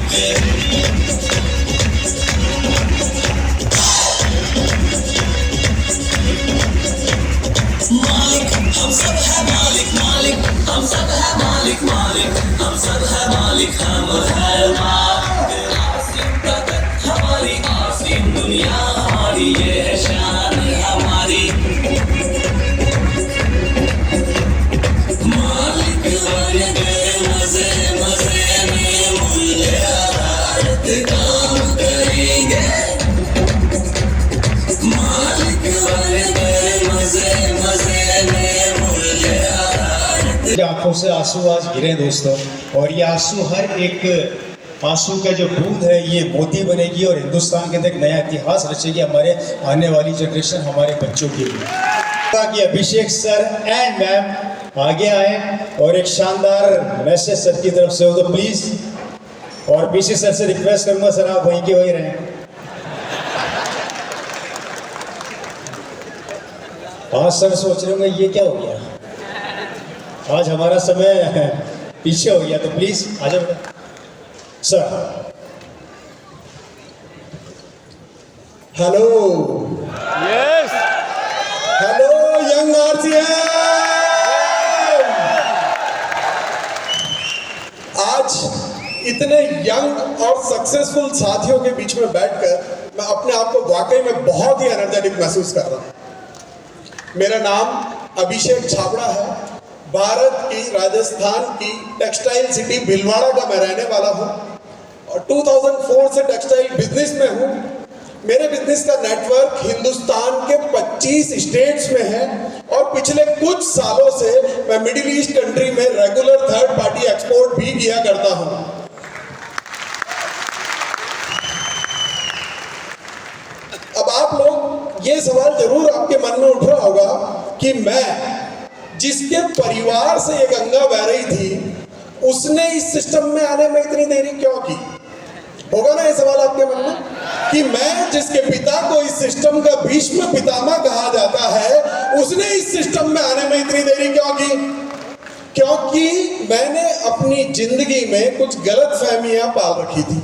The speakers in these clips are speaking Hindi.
मालिक हम सब है मालिक मालिक हम सब है मालिक मालिक हम सब है मालिक हम है मालिक आसिम ताकत हमारी आसिम दुनिया हमारी ये है शान हमारी मालिक वाले मजे मजे में मूल्य आधारित काम करेंगे मालिक वाले मजे मजे में मूल्य आधारित। आंखों से आंसू आज गिरे दोस्तों, और ये आंसू हर एक आंसू का जो बूंद है ये मोती बनेगी और हिंदुस्तान के अंदर एक नया इतिहास रचेगी हमारे आने वाली जनरेशन, हमारे बच्चों के लिए। ताकि अभिषेक सर एंड मैम आगे आए और एक शानदार मैसेज सर की तरफ से हो तो प्लीज, और पीछे सर से रिक्वेस्ट करूंगा सर आप वहीं के वहीं रहें। आज सर सोच रहे होंगे ये क्या हो गया, आज हमारा समय पीछे हो गया, तो प्लीज आ जाओ sir. Hello yes, hello young RCM. आज इतने यंग और सक्सेसफुल साथियों के बीच में बैठकर मैं अपने आप को वाकई में बहुत ही एनर्जेटिक महसूस कर रहा हूं। मेरा नाम अभिषेक छाबड़ा है, भारत की राजस्थान की टेक्सटाइल सिटी भीलवाड़ा का मैं रहने वाला हूं और 2004 से टेक्सटाइल बिजनेस में हूं। मेरे बिजनेस का नेटवर्क हिंदुस्तान के 25 स्टेट्स में है और पिछले कुछ सालों से मैं मिडिल ईस्ट कंट्री में रेगुलर थर्ड पार्टी एक्सपोर्ट भी किया करता हूं। अब आप लोग ये सवाल जरूर आपके मन में उठ रहा होगा कि मैं जिसके परिवार से ये गंगा बह रही थी उसने इस सिस्टम में आने में इतनी देरी क्यों की। होगा ना ये सवाल आपके मन में कि मैं जिसके पिता को इस सिस्टम का भीष्म पितामह कहा जाता है उसने इस सिस्टम में आने में इतनी देरी क्यों की। क्योंकि मैंने अपनी जिंदगी में कुछ गलत फहमियां पाल रखी थी,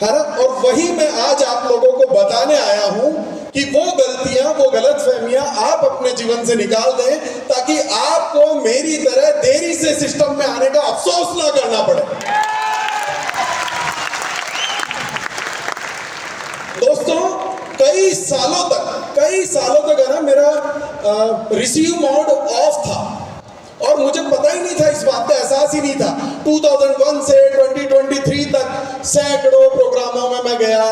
है ना, और वही मैं आज आप लोगों को बताने आया हूं कि वो गलतियां, वो गलत फहमियां आप अपने जीवन से निकाल दें ताकि आपको मेरी तरह देरी से सिस्टम में आने का अफसोस ना करना पड़े। दोस्तों कई सालों तक है ना मेरा रिसीव मोड ऑफ था और मुझे पता ही नहीं था, इस बात का एहसास ही नहीं था। 2001 से 2023 तक सैकड़ों प्रोग्रामों में मैं गया,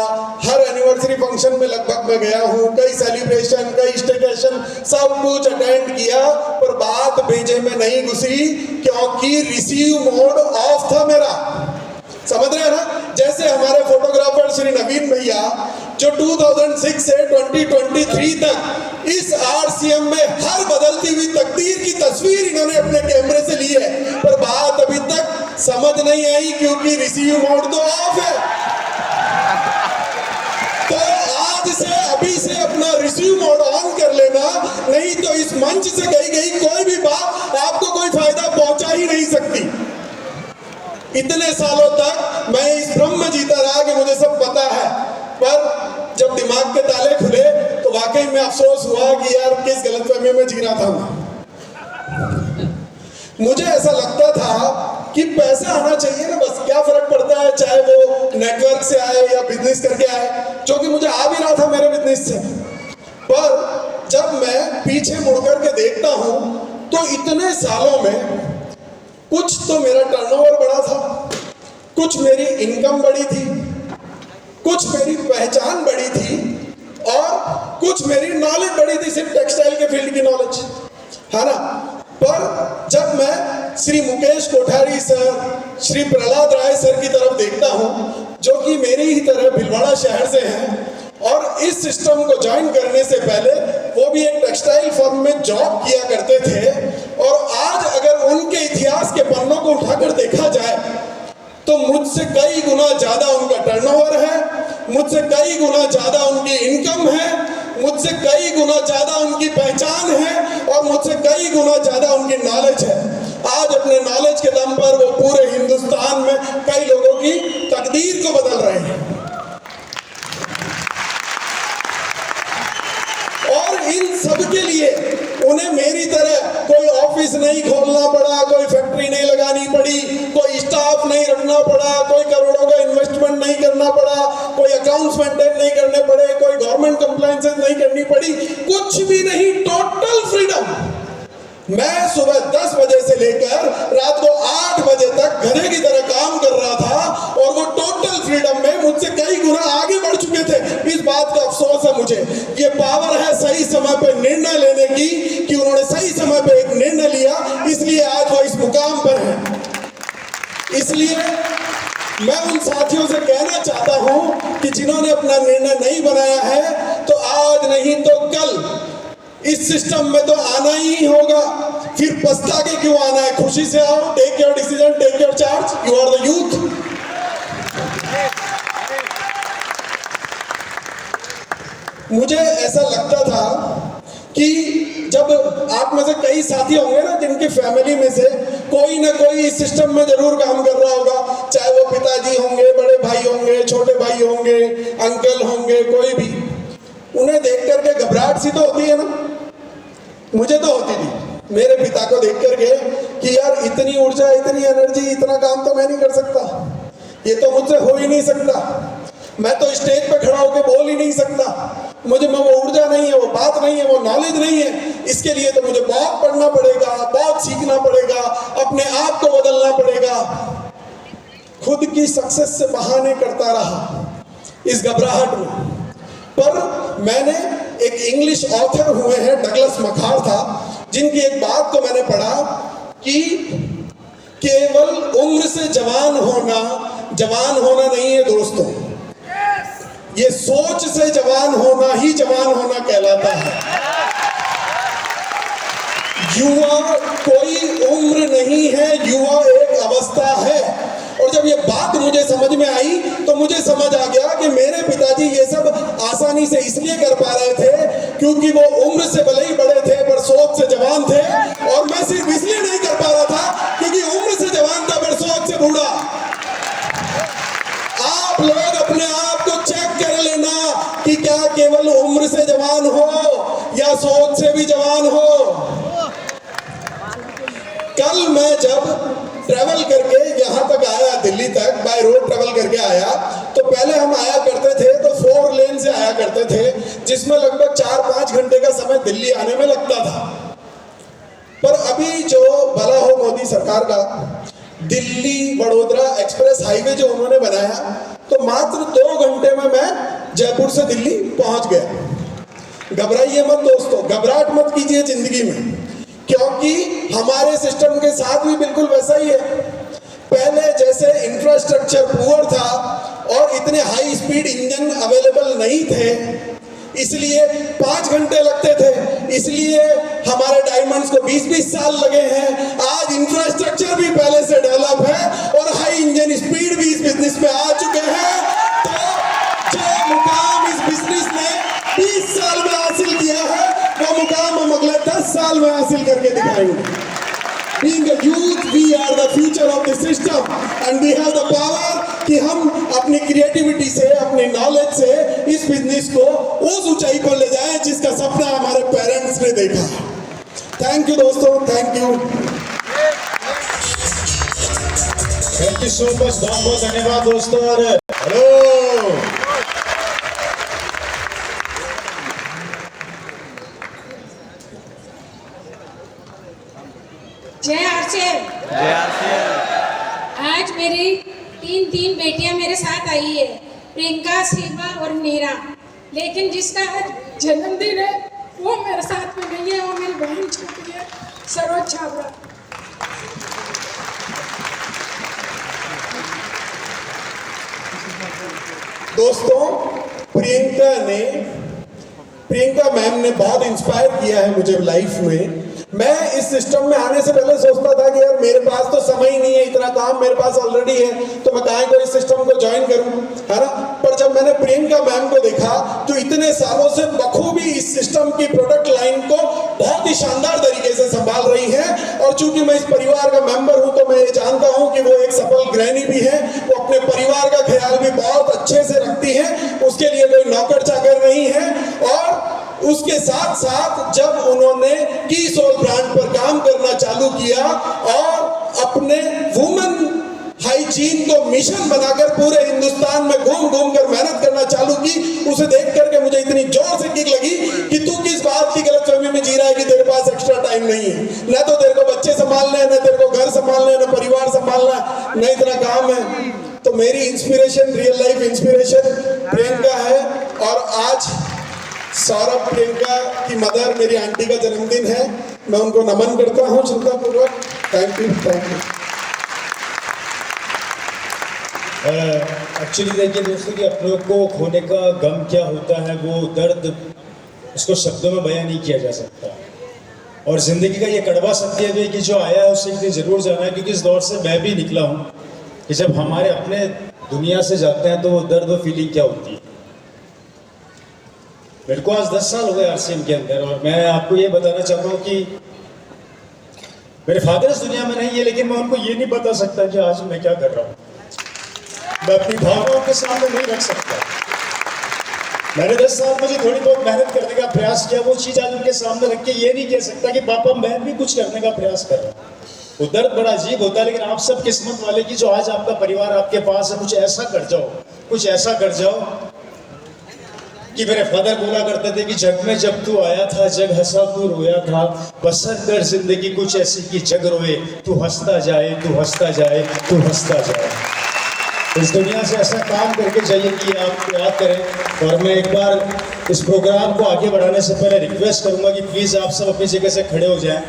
हर एनिवर्सरी फंक्शन में लगभग मैं गया हूँ, कई सेलिब्रेशन, कई स्टेकेशन, सब कुछ अटेंड किया, पर बात भेजे में नहीं घुसी क्योंकि रिसीव मोड ऑफ था मेरा। समझ रहे हैं ना, जैसे हमारे फोटोग्राफर श्री नवीन भैया जो 2006 से 2023 तक इस आरसीएम में हर बदलती हुई तकदीर की तस्वीर इन्होंने अपने कैमरे से ली है, पर बात अभी तक समझ नहीं आई क्योंकि रिसीव मोड तो ऑफ है। तो आज से अभी से अपना रिसीव मोड ऑन कर लेना, नहीं तो इस मंच से गई कोई भी बात आपको कोई फायदा पहुंचा ही नहीं सकती। इतने सालों तक मैं इस भ्रम में जीता रहा कि मुझे सब पता है, पर जब दिमाग के ताले खुले तो वाकई में अफसोस हुआ कि यार किस गलतफहमी में जी रहा था मैं। मुझे ऐसा लगता था कि पैसा आना चाहिए ना, बस क्या फर्क पड़ता है चाहे वो नेटवर्क से आए या बिजनेस करके आए, जो कि मुझे आ भी रहा था मेरे बिजनेस से। पर जब मैं पीछे मुड़ करके देखता हूं तो इतने सालों में कुछ तो मेरा टर्नओवर बढ़ा था, कुछ मेरी इनकम बढ़ी थी, कुछ मेरी पहचान बढ़ी थी और कुछ मेरी नॉलेज बढ़ी थी, सिर्फ टेक्सटाइल के फील्ड की नॉलेज, है ना। पर जब मैं श्री मुकेश कोठारी सर, श्री प्रहलाद राय सर की तरफ देखता हूं जो कि मेरी ही तरह भीलवाड़ा शहर से हैं और इस सिस्टम को ज्वाइन करने से पहले वो भी एक टेक्सटाइल फर्म में जॉब किया करते थे, और आज अगर उनके इतिहास के पन्नों को उठाकर देखा जाए तो मुझसे कई गुना ज्यादा उनका टर्नओवर है, मुझसे कई गुना ज्यादा उनकी इनकम है, मुझसे कई गुना ज्यादा उनकी पहचान है और मुझसे कई गुना ज्यादा उनकी नॉलेज है। आज अपने नॉलेज के दम पर वो पूरे हिंदुस्तान में कई लोगों की तकदीर चल रहे हैं। और इन सब के लिए उन्हें मेरी तरह कोई ऑफिस नहीं खोलना पड़ा, कोई फैक्ट्री नहीं लगानी पड़ी, कोई स्टाफ नहीं रखना पड़ा, कोई करोड़ों का इन्वेस्टमेंट नहीं करना पड़ा, कोई अकाउंट्स मेंटेन नहीं करने पड़े, कोई गवर्नमेंट कंप्लायंसेस नहीं करनी पड़ी, कुछ भी नहीं, टोटल फ्रीडम। मैं सुबह 10 बजे से लेकर रात को 8 बजे तक गधे की तरह काम कर रहा था और वो टोटल फ्रीडम में मुझसे कई गुना आगे बढ़ चुके थे। इस बात का अफसोस है मुझे। ये पावर है सही समय पे निर्णय लेने की, कि उन्होंने सही समय पे एक निर्णय लिया, इसलिए आज वो इस मुकाम पर है। इसलिए मैं उन साथियों से कहना चाहता हूं कि जिन्होंने अपना निर्णय नहीं बनाया है, तो आज नहीं तो कल इस सिस्टम में तो आना ही होगा। फिर पछता के क्यों आना है? खुशी से आओ, take your decision, take your charge, you are the youth. मुझे ऐसा लगता था कि जब आप में से कई साथी होंगे ना, जिनकी फैमिली में से कोई ना कोई इस सिस्टम में जरूर काम कर रहा होगा, चाहे वो पिताजी होंगे, बड़े भाई होंगे, छोटे भाई होंगे, अंकल होंगे, कोई भी, उन्हें देख करके घबराहट सी तो होती है ना। मुझे तो होती थी मेरे पिता को देख करके कि यार इतनी ऊर्जा, इतनी एनर्जी, इतना काम तो मैं नहीं कर सकता, ये तो मुझसे हो ही नहीं सकता, मैं तो स्टेज पे खड़ा होकर बोल ही नहीं सकता, मुझे में वो ऊर्जा नहीं है, वो बात नहीं है, वो नॉलेज नहीं है। इसके लिए तो मुझे बहुत पढ़ना पड़ेगा, बहुत सीखना पड़ेगा, अपने आप को बदलना पड़ेगा। खुद की सक्सेस से बहाने करता रहा इस घबराहट में। पर मैंने एक इंग्लिश ऑथर हुए हैं, डगलस मखार्था, जिनकी एक बात को मैंने पढ़ा कि केवल उम्र से जवान होना नहीं है दोस्तों, ये सोच से जवान होना ही जवान होना कहलाता है। युवा कोई उम्र नहीं है, युवा एक अवस्था है। और जब ये बात मुझे समझ में आई तो मुझे समझ आ गया कि मेरे पिताजी ये सब आसानी से इसलिए कर पा रहे थे क्योंकि वो उम्र से भले ही बड़े थे पर सोच से जवान थे, और मैं सिर्फ इसलिए नहीं कर पा रहा था क्योंकि उम्र से जवान था पर सोच से बूढ़ा। आप लोग अपने आप को चेक कर लेना कि क्या केवल उम्र से जवान हो या सोच से भी जवान हो। कल मैं जब ट्रैवल करके यहाँ तक आया, दिल्ली तक बाय रोड ट्रैवल करके आया, तो पहले हम आया करते थे तो 4 लेन से आया करते थे, जिसमें लगभग 4-5 घंटे का समय दिल्ली आने में लगता था। पर अभी जो भला हो मोदी सरकार का, दिल्ली वडोदरा एक्सप्रेस हाईवे जो उन्होंने बनाया, तो मात्र 2 घंटे में मैं जयपुर से दिल्ली पहुंच गया। घबराइए मत दोस्तों, घबराहट मत कीजिए जिंदगी में, क्योंकि हमारे सिस्टम के साथ भी बिल्कुल वैसा ही है। पहले जैसे इंफ्रास्ट्रक्चर पुअर था और इतने हाई स्पीड इंजन अवेलेबल नहीं थे, इसलिए 5 घंटे लगते थे, इसलिए हमारे डायमंड्स को 20-20 साल लगे हैं। आज इंफ्रास्ट्रक्चर भी पहले से डेवलप है और हाई इंजन स्पीड भी इस बिजनेस में आ चुके हैं। तो जो मुकाम इस बिजनेस ने 20 साल में हासिल किया है, वो मुकाम हम अगले 10 साल में हासिल करके दिखाएंगे। Being a youth, we are the future of the system and we have the power कि हम अपनी क्रिएटिविटी से, अपनी नॉलेज से इस बिजनेस को उस ऊंचाई पर ले जाएं जिसका सपना हमारे पेरेंट्स ने देखा है। थैंक यू दोस्तों, थैंक यू सो मच, बहुत बहुत धन्यवाद दोस्तों। और हेलो, जय आरसीएम। आज मेरी 3 बेटियां मेरे साथ आई है, प्रियंका, शिवा और मीरा, लेकिन जिसका आज जन्मदिन है वो मेरे साथ में नहीं है, वो मेरी बहन छोटी है, सरोज छाबड़ा। दोस्तों, प्रियंका मैम ने बहुत इंस्पायर किया है मुझे लाइफ में। मैं इस सिस्टम में आने से पहले सोचता था कि यार मेरे पास तो समय ही नहीं है, इतना काम मेरे पास ऑलरेडी है, तो मैं काहे को इस सिस्टम को ज्वाइन करूं, है ना। पर जब मैंने प्रियंका मैम को देखा जो इतने सालों से बखूबी इस सिस्टम की प्रोडक्ट लाइन को बहुत ही शानदार तरीके से संभाल रही हैं, और चूंकि मैं इस परिवार का मेंबर हूं तो मैं ये जानता हूं कि वो एक सफल गृहिणी भी है, वो अपने परिवार का ख्याल भी बहुत साथ जब उन्होंने की सोल ब्रांड पर काम करना चालू किया और अपने वुमेन हाइजीन को मिशन बनाकर पूरे हिंदुस्तान में घूम घूम कर मेहनत करना चालू की, उसे देख करके मुझे इतनी जोर से किक लगी कि तू किस बात की गलतफहमी में जी रहा है कि तेरे पास एक्स्ट्रा टाइम नहीं है। न तो तेरे को बच्चे संभालने हैं, न तेरे को घर संभालने हैं, न परिवार संभालना है, न इतना काम है। तो मेरी inspiration, real life inspiration Priyanka है। और आज सौरभ प्रियंका की मदर, मेरी आंटी का जन्मदिन है, मैं उनको नमन करता हूँ श्रद्धापूर्वक। Thank you, thank you. Actually देखिए दोस्तों कि अपनों को खोने का गम क्या होता है, वो दर्द उसको शब्दों में बयां नहीं किया जा सकता। और ज़िंदगी का ये कड़वा सत्य भी कि जो आया है उससे एक दिन ज़रूर जाना है, क्योंकि इस दौर से मैं भी निकला हूँ कि जब हमारे अपने दुनिया से जाते हैं तो वो दर्द और फीलिंग क्या होती है। मेरे को आज 10 साल हो गए आरसीएम के अंदर, और मैं आपको ये बताना चाहता हूँ कि मेरे फादर इस दुनिया में नहीं है, लेकिन मैं उनको ये नहीं बता सकता कि आज मैं क्या कर रहा हूँ। मैं अपनी भावनाओं के सामने नहीं रख सकता। मैंने 10 साल मुझे थोड़ी बहुत मेहनत करने का प्रयास किया, वो चीज़ आज उनके सामने रख के ये नहीं कह सकता कि पापा मैं भी कुछ करने का प्रयास कर रहा हूँ। वो दर्द बड़ा अजीब होता है, लेकिन आप सब किस्मत वाले की जो आज आपका परिवार आपके पास है। कुछ ऐसा कर जाओ, कुछ ऐसा कर जाओ कि मेरे फादर बोला करते थे कि जग में जब तू आया था जग हंसा तू रोया था, बसर कर जिंदगी कुछ ऐसी कि जग रोए तू हंसता जाए, तू हंसता जाए, तू हंसता जाए। इस दुनिया से ऐसा काम करके जाइए कि आप याद करें। और मैं एक बार इस प्रोग्राम को आगे बढ़ाने से पहले रिक्वेस्ट करूंगा कि प्लीज़ आप सब अपनी जगह से खड़े हो जाएं।